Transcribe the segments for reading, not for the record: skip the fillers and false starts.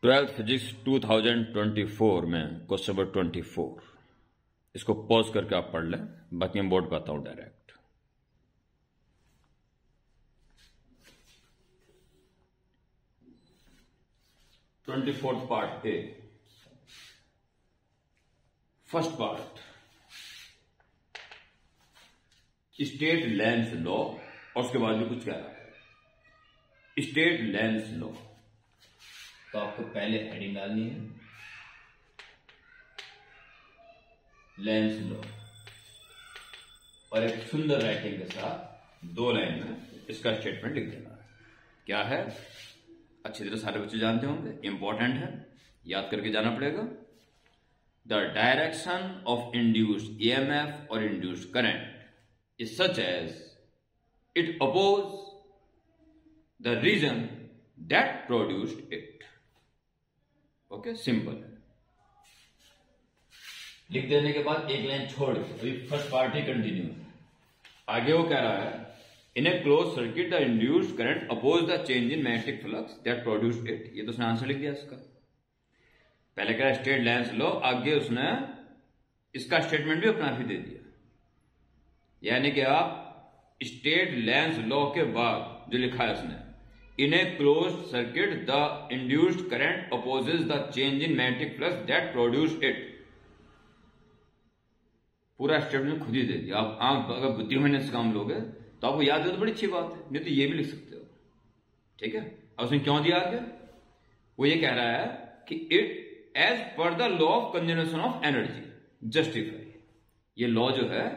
12th physics 2024 में question number 24 इसको pause करके आप पढ़ लें, बाकी मैं बोर्ड पे आता हूं direct. Twenty fourth part A, first part state Lenz law, और उसके बाद भी कुछ कह रहा है स्टेट लेंस लॉ। तो आपको पहले हेडिंग डालनी है लेंस लॉ, और एक सुंदर राइटिंग के साथ 2 लाइन में इसका स्टेटमेंट लिख देना है। क्या है अच्छी तरह सारे बच्चे जानते होंगे, इंपॉर्टेंट है, याद करके जाना पड़ेगा। The direction of induced EMF और induced current is such as it oppose the reason that produced it. Okay, simple है। लिख देने के बाद एक लाइन छोड़ के अभी फर्स्ट पार्ट ही कंटिन्यू। आगे वो कह रहा है in a close circuit the induced current oppose the change in magnetic flux that produced it. ये तो उसने आंसर लिख दिया इसका। पहले कह रहा है स्टेट लेंस लॉ, आगे उसने इसका स्टेटमेंट भी अपना ही दे दिया। यानी कि आप स्टेट लेंस लॉ के बाद जो लिखा है उसने In a closed circuit, the induced current opposes the change in magnetic flux that produced it. पूरा स्टेटमेंट खुद ही दे दिया। आप अगर बुद्धिमानी से काम लोगे तो आपको याद है तो बड़ी अच्छी बात है, नहीं तो ये भी लिख सकते हो। ठीक है, अब उसने क्यों दिया आगे? वो ये कह रहा है कि it as per the law of conservation of energy justify. ये लॉ जो है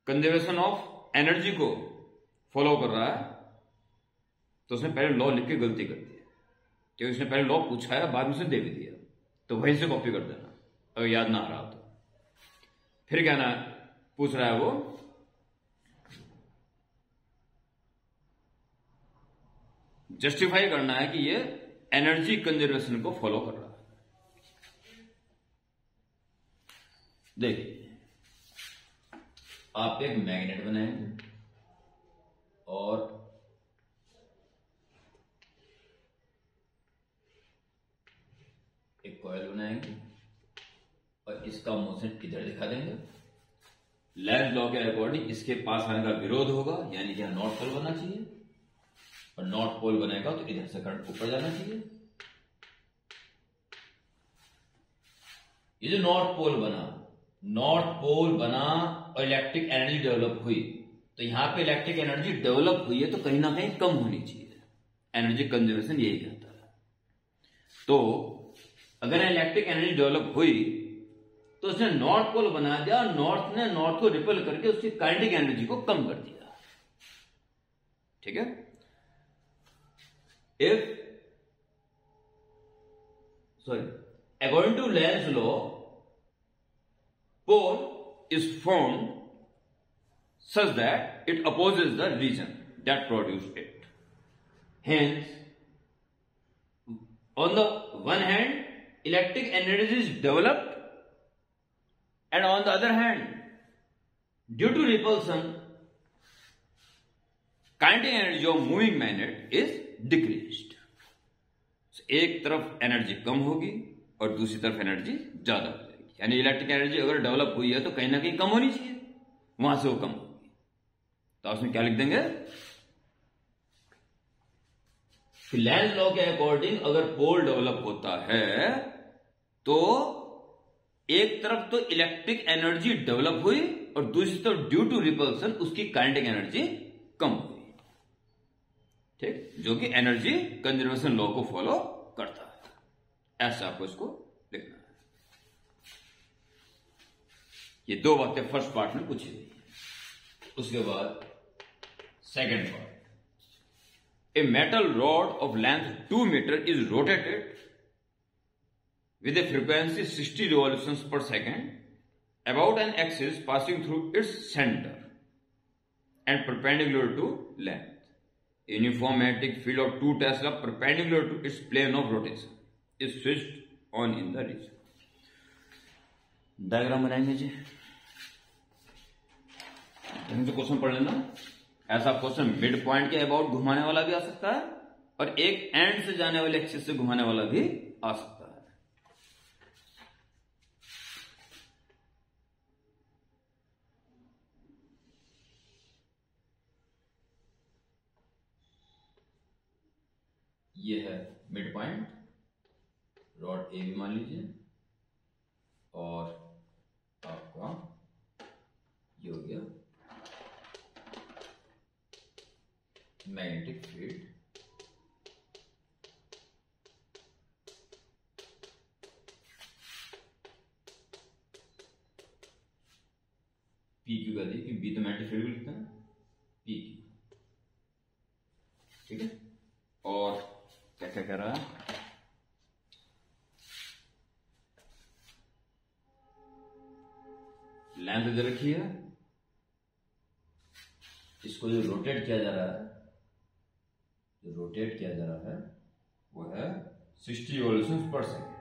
कंजर्वेशन ऑफ एनर्जी को फॉलो कर रहा है। तो उसने पहले लॉ लिख के गलती कर दी है, क्योंकि उसने पहले लॉ पूछा है, बाद में उसने दे भी दिया, तो वहीं से कॉपी कर देना अगर याद ना आ रहा तो। फिर क्या ना पूछ रहा है वो, जस्टिफाई करना है कि ये एनर्जी कंजर्वेशन को फॉलो कर रहा है। देखिए, आप एक मैग्नेट बनाएंगे और एक कॉइल बनाएंगे और इसका मोशन इधर दिखा देंगे। लेंस लॉ के अकॉर्डिंग इसके पास आने का विरोध होगा, यानी कि नॉर्थ पोल बनना चाहिए, और नॉर्थ पोल बनेगा तो इधर से करंट ऊपर जाना चाहिए। ये जो नॉर्थ पोल बना और इलेक्ट्रिक एनर्जी डेवलप हुई, तो यहां पे इलेक्ट्रिक एनर्जी डेवलप हुई है तो कहीं ना कहीं कम होनी चाहिए। एनर्जी कंजर्वेशन यही कहता है। तो अगर इलेक्ट्रिक एनर्जी डेवलप हुई तो उसने नॉर्थ पोल बना दिया, नॉर्थ ने नॉर्थ को रिपेल करके उसकी काइनेटिक एनर्जी को कम कर दिया। ठीक है, according to Lenz law, pole is formed such that it opposes the reason that produced it. Hence on the one hand electric energy is developed, and on the other hand due to repulsion kinetic energy of moving magnet is decreased। एक तरफ energy कम होगी और दूसरी तरफ energy ज्यादा हो जाएगी। यानी इलेक्ट्रिक एनर्जी अगर डेवलप हुई है तो कहीं ना कहीं कम होनी चाहिए, वहां से वो कम होगी। तो आप उसमें क्या लिख देंगे? लेंस लॉ के अकॉर्डिंग अगर पोल डेवलप होता है तो एक तरफ तो इलेक्ट्रिक एनर्जी डेवलप हुई और दूसरी तरफ ड्यू टू रिपल्सन उसकी काइनेटिक एनर्जी कम हुई। ठीक, जो कि एनर्जी कंजर्वेशन लॉ को फॉलो करता है। ऐसा आपको इसको लिखना है। ये 2 बातें फर्स्ट पार्ट में पूछी गई। उसके बाद second part, a metal rod of length 2 meters is rotated with a frequency 60 revolutions per second about an axis passing through its center and perpendicular to length. A uniform magnetic field of 2 Tesla perpendicular to its plane of rotation is switched on in the region. Diagram बनाएंगे जी, question पढ़ लेना। ऐसा question mid point के about घुमाने वाला भी आ सकता है और एक एंड से जाने वाले एक्सिस से घुमाने वाला भी आ सकता है। ये है मिड पॉइंट, रॉड ए भी मान लीजिए, और आपका ये हो गया मैग्नेटिक फील्ड। पी क्यू का देखिए, बी तो मैग्नेटिक फील्ड भी लिखते हैं, पी क्यू, ठीक है। और क्या क्या कह रहा है, लेंथ दे रखी है, इसको जो रोटेट किया जा रहा है, जो रोटेट किया जा रहा है वो है 60 revolution per second.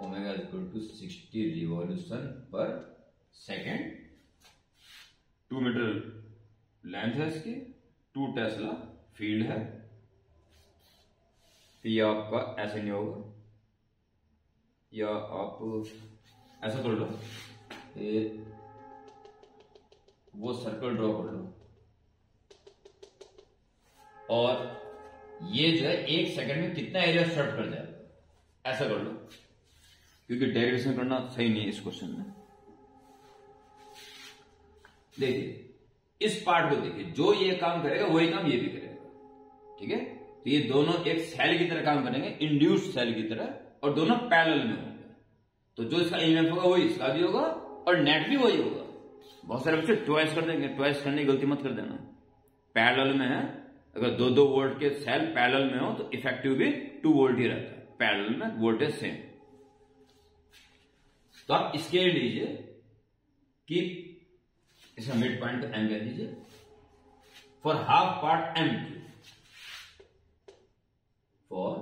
Omega equal to 60 revolution per second. 2 metre length है इसकी, 2 टेस्ला फील्ड है। ये आपका ऐसे नहीं होगा, या आप ऐसा कर लो, वो सर्कल ड्रॉ कर लो, और ये जो है 1 सेकंड में कितना एरिया शॉर्ट कर जाएगा, ऐसा कर लो, क्योंकि डेरिवेशन करना सही नहीं है इस क्वेश्चन में। देखिए इस पार्ट को देखिए, जो ये काम करेगा वही काम ये भी करेगा, ठीक है। तो ये दोनों एक सेल की तरह काम करेंगे, इंड्यूस्ड सेल की तरह, और दोनों पैरेलल में होंगे। तो जो इसका ईएमएफ होगा वही इसका भी होगा, और नेट भी वही होगा। बहुत सारे बच्चे ट्वाइस कर देंगे, ट्वाइस करने की गलती मत कर देना। पैरेलल में है, अगर 2-2 वोल्ट के सेल पैरेलल में हो तो इफेक्टिव भी 2 वोल्ट ही रहता है, पैरेलल में वोल्टेज सेम। तो आप इसके लीजिए कि इसका मिड पॉइंट को एम कह दीजिए, for half part M Q, for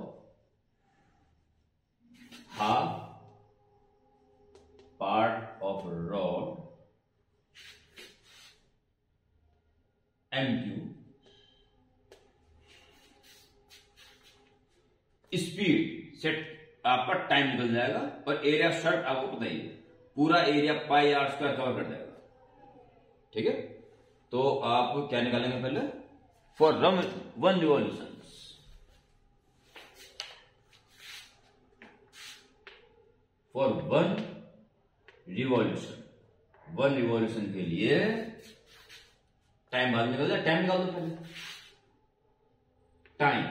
half part of rod M Q, speed set आपका टाइम निकल जाएगा, और एरिया शॉर्ट आपको पता ही है, पूरा area pi R square cover कर जाएगा, ठीक है। तो आप क्या निकालेंगे पहले, for 1 revolution, for 1 revolution, 1 revolution के लिए टाइम बाद में निकल जाए, टाइम निकाल दो पहले। Time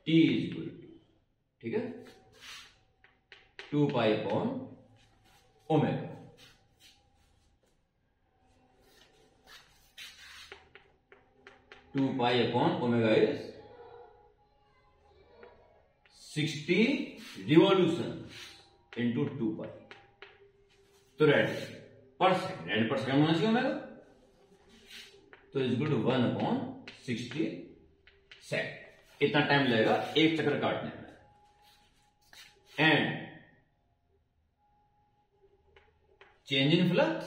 T is equal to, ठीक है, 2 pi upon omega. Two pi upon omega is 60 revolution into 2 pi. तो रेड पर सेकेंड होना चाहिए ओमेगा, तो is equal to 1 upon 60 second. इतना टाइम लगेगा एक चक्कर काटने में। And change in flux,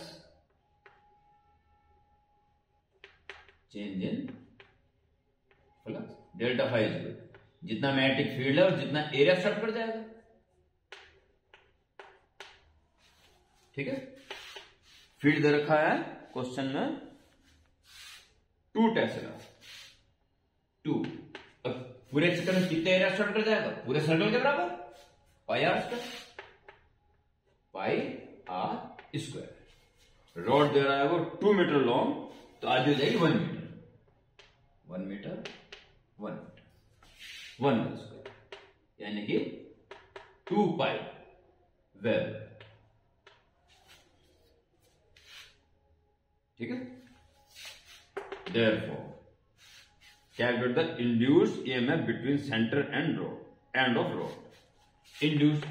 change in flux delta phi is equal, जितना मैग्नेटिक फील्ड है और जितना एरिया शॉर्ट कर जाएगा, ठीक है। फील्ड दे रखा है क्वेश्चन में 2 टेस्ला, 2, पूरे चक्कर में कितने एरिया शॉर्ट कर जाएगा, पूरे सर्कल के बराबर, pi R square, pi R square. Rod दे रहा है वो 2 मीटर लॉन्ग, तो आगे हो जाएगी 1 metre, 1 metre, 1 metre, 1 metre square, यानी कि 2 पाई वेबर, ठीक है। Therefore, calculate the induced EMF between center and rod, end of rod. Induced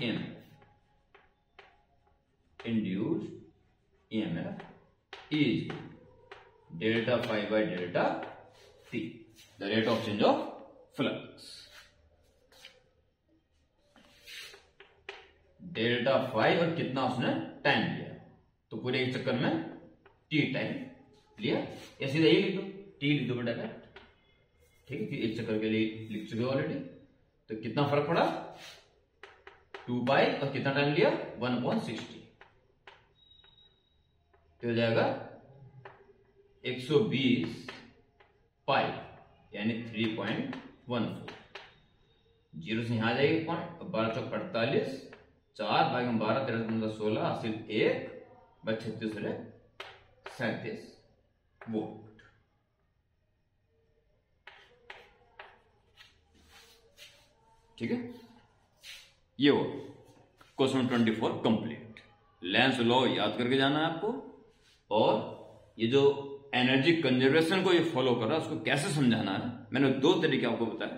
EMF is delta phi by delta t, the rate of change of flux. Delta phi और कितना उसने time लिया, तो पूरे एक चक्कर में टी टाइम लिया, या सीधा ये लिख दो, टी लिख दो बेटा, ठीक है, एक चक्कर के लिए लिख चुके ऑलरेडी। तो कितना फर्क पड़ा, 2 पाई, और कितना टाइम लिया, 1/60, तो हो जाएगा 120 पाई यानी 3.14। जीरो से यहां आ जाएगी पॉइंट, 12 चौक 48, 4 भाग में 12, 13 15 16, 1 36 37 वोल्ट। ठीक है, ये वो क्वेश्चन 24 कंप्लीट। लेंस लॉ याद करके जाना है आपको, और ये जो एनर्जी कंजर्वेशन को ये फॉलो कर रहा है उसको कैसे समझाना है, मैंने 2 तरीके आपको बताया,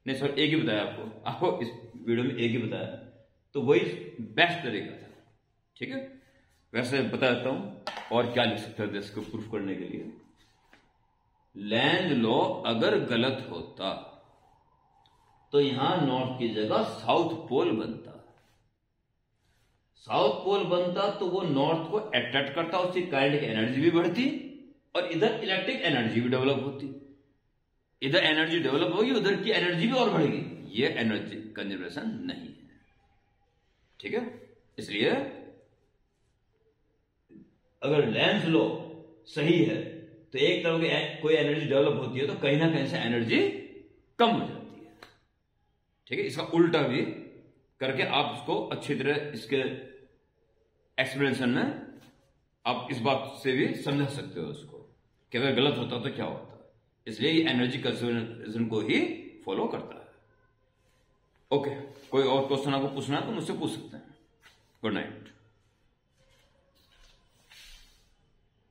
नहीं सर एक ही बताया आपको इस वीडियो में एक ही बताया, तो वही बेस्ट तरीका था। ठीक है, वैसे बता देता हूं और क्या लिख सकते हैं इसको प्रूफ करने के लिए। लेंज लॉ अगर गलत होता तो यहां नॉर्थ की जगह साउथ पोल बनता, साउथ पोल बनता तो वो नॉर्थ को अट्रैक्ट करता, उसकी काइनेटिक एनर्जी भी बढ़ती और इधर इलेक्ट्रिक एनर्जी भी डेवलप होती। इधर एनर्जी डेवलप होगी, उधर की एनर्जी भी और बढ़ेगी। ये एनर्जी कंजर्वेशन नहीं है। ठीक है, इसलिए अगर लेंस लॉ सही है तो एक तरफ कोई एनर्जी डेवलप होती है तो कहीं ना कहीं से एनर्जी कम हो जाती है। ठीक है, इसका उल्टा भी करके आप इसको अच्छी तरह इसके एक्सप्लेनेशन में आप इस बात से भी समझा सकते हो उसको कि अगर गलत होता तो क्या होता। इसलिए ये एनर्जी कंजर्वेशन को ही फॉलो करता है। ओके, कोई और क्वेश्चन आपको पूछना है तो मुझसे पूछ सकते हैं। Good night.